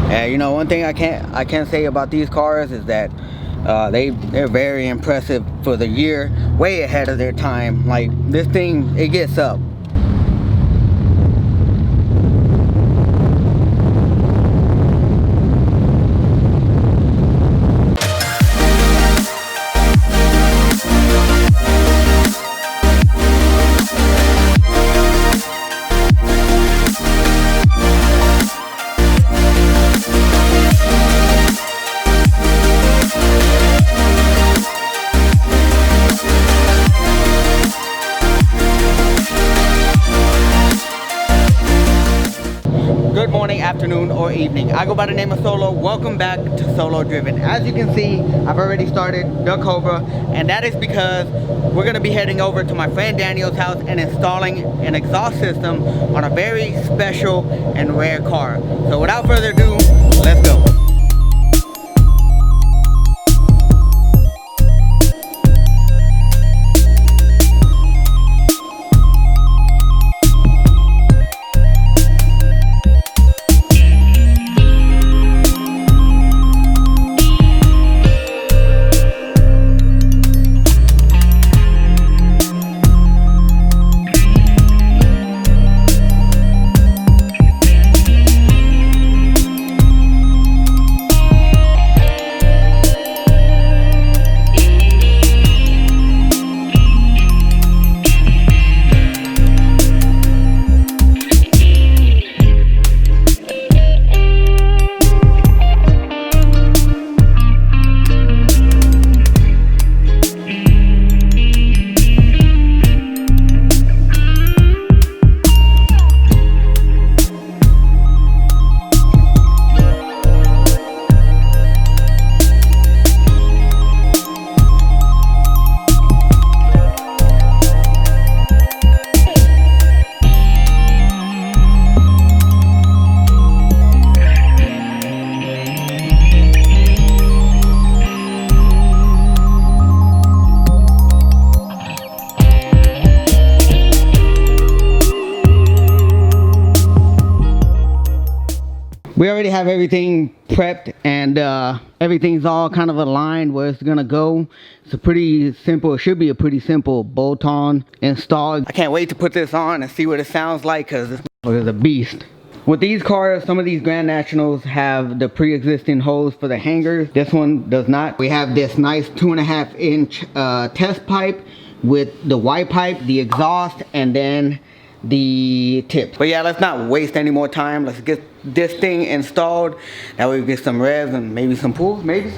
And you know, one thing I can't say about these cars is that they're very impressive for the year, way ahead of their time. Like this thing, it gets up. Good morning, afternoon, or evening. I go by the name of Solo. Welcome back to Solo Driven. As you can see, I've already started the Cobra, and that is because we're going to be heading over to my friend Daniel's house and installing an exhaust system on a very special and rare car. So without further ado, let's go. We already have everything prepped, and everything's all kind of aligned where it's gonna go. It's a pretty simple, it should be a pretty simple bolt-on install. I can't wait to put this on and see what it sounds like, because this is a beast. With these cars, some of these Grand Nationals have the pre-existing holes for the hangers. This one does not. We have this nice 2.5 inch test pipe with the white pipe, the exhaust, and then the tips. But yeah, let's not waste any more time. Let's get this thing installed. That way we get some revs and maybe some pulls. Maybe.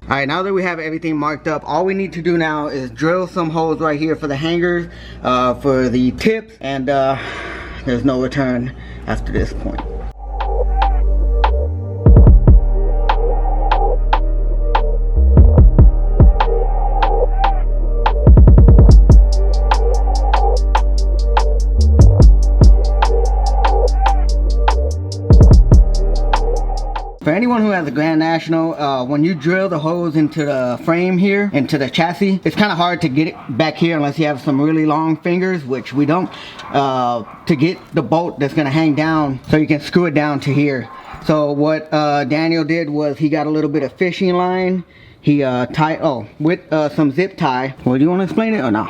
Alright, now that we have everything marked up, all we need to do now is drill some holes right here for the hangers, for the tips, and there's no return after this point. For anyone who has a Grand National, when you drill the hose into the frame here, into the chassis, it's kind of hard to get it back here unless you have some really long fingers, which we don't, to get the bolt that's going to hang down so you can screw it down to here. So what Daniel did was he got a little bit of fishing line. He tied, with some zip tie. Well, do you want to explain it or no?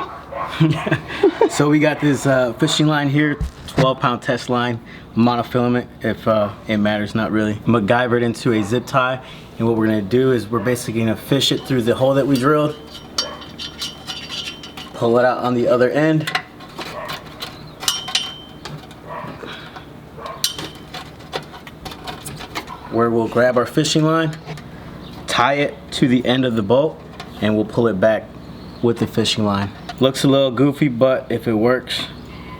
So we got this fishing line here, 12-pound test line, monofilament if it matters, not really. MacGyvered into a zip tie, and what we're gonna do is we're basically gonna fish it through the hole that we drilled, pull it out on the other end, where we'll grab our fishing line, tie it to the end of the bolt, and we'll pull it back with the fishing line. Looks a little goofy, but if it works,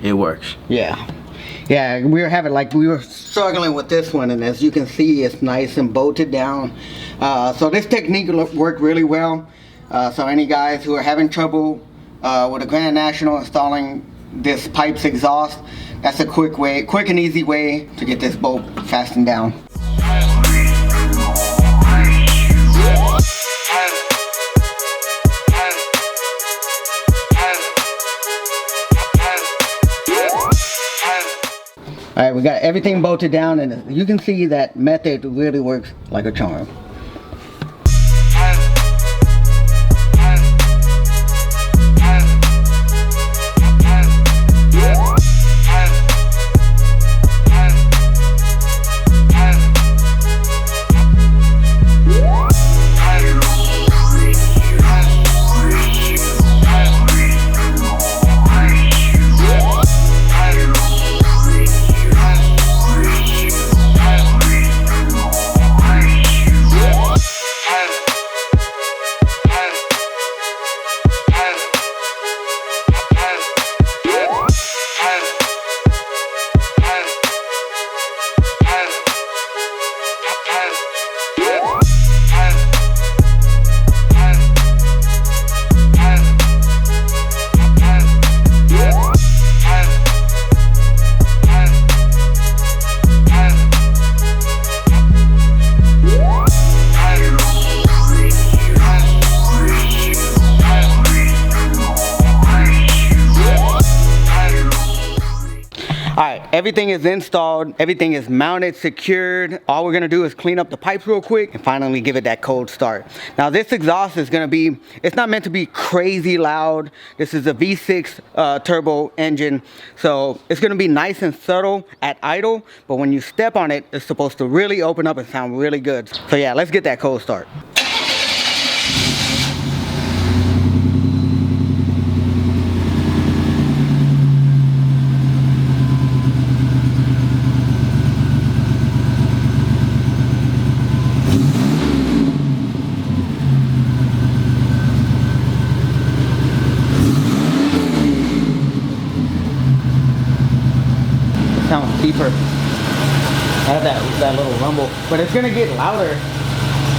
it works. Yeah, we were struggling with this one, and as you can see, it's nice and bolted down. So this technique worked really well. So any guys who are having trouble with a Grand National installing this Pypes exhaust, that's a quick and easy way to get this bolt fastened down. All right, we got everything bolted down, and you can see that method really works like a charm. Everything is installed, everything is mounted, secured. All we're gonna do is clean up the pipes real quick and finally give it that cold start. Now this exhaust is gonna be, it's not meant to be crazy loud. This is a V6 turbo engine, so it's gonna be nice and subtle at idle, but when you step on it, it's supposed to really open up and sound really good. So yeah, let's get that cold start. Sounds deeper. I have that little rumble, but it's gonna get louder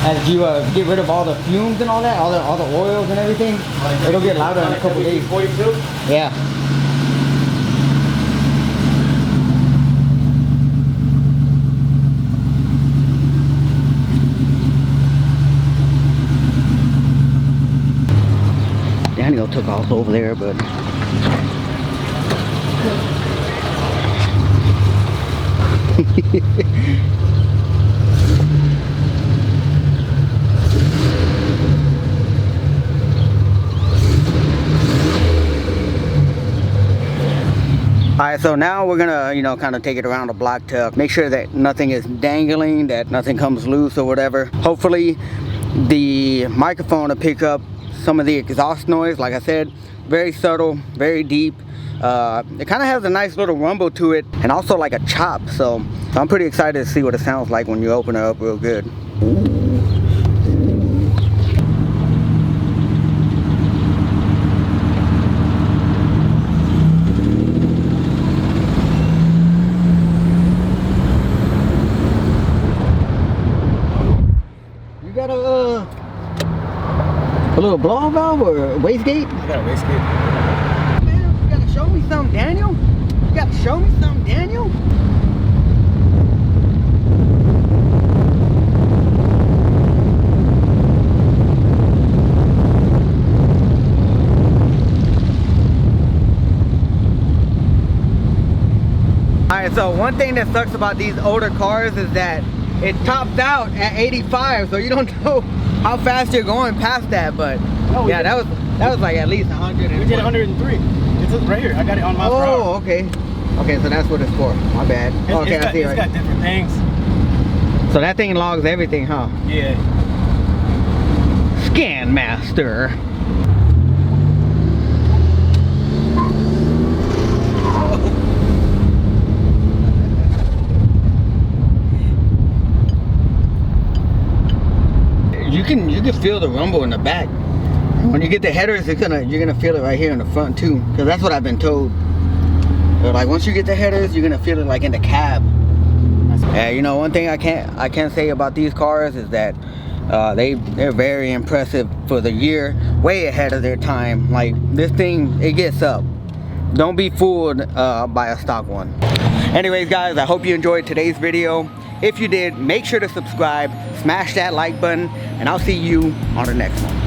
as you get rid of all the fumes and all that, all the oils and everything. It'll get louder in a couple days. 42? Yeah. Daniel took off over there, but Alright, so now we're gonna, kind of take it around the block to make sure that nothing is dangling, that nothing comes loose or whatever. Hopefully the microphone will pick up some of the exhaust noise. Like I said, very subtle, very deep. It kind of has a nice little rumble to it, and also like a chop. So I'm pretty excited to see what it sounds like when you open it up real good. You got a little blow-off valve or a wastegate? I got a wastegate. Man, you gotta show me something, Daniel. You gotta show me something, Daniel. Yeah, so one thing that sucks about these older cars is that it tops out at 85, so you don't know how fast you're going past that. But yeah, that was like at least 100. We did 103. It's right here. I got it on my car. Oh, okay. Okay, so that's what it's for. My bad. Okay, I see. It's got different things. So that thing logs everything, huh? Yeah. Scan Master. You can feel the rumble in the back. When you get the headers, you're gonna feel it right here in the front too, because that's what I've been told. But like once you get the headers, you're gonna feel it like in the cab. Yeah, you know, one thing I can't say about these cars is that they're very impressive for the year, way ahead of their time. Like this thing, it gets up. Don't be fooled by a stock one. Anyways, guys, I hope you enjoyed today's video. If you did, make sure to subscribe, smash that like button, and I'll see you on the next one.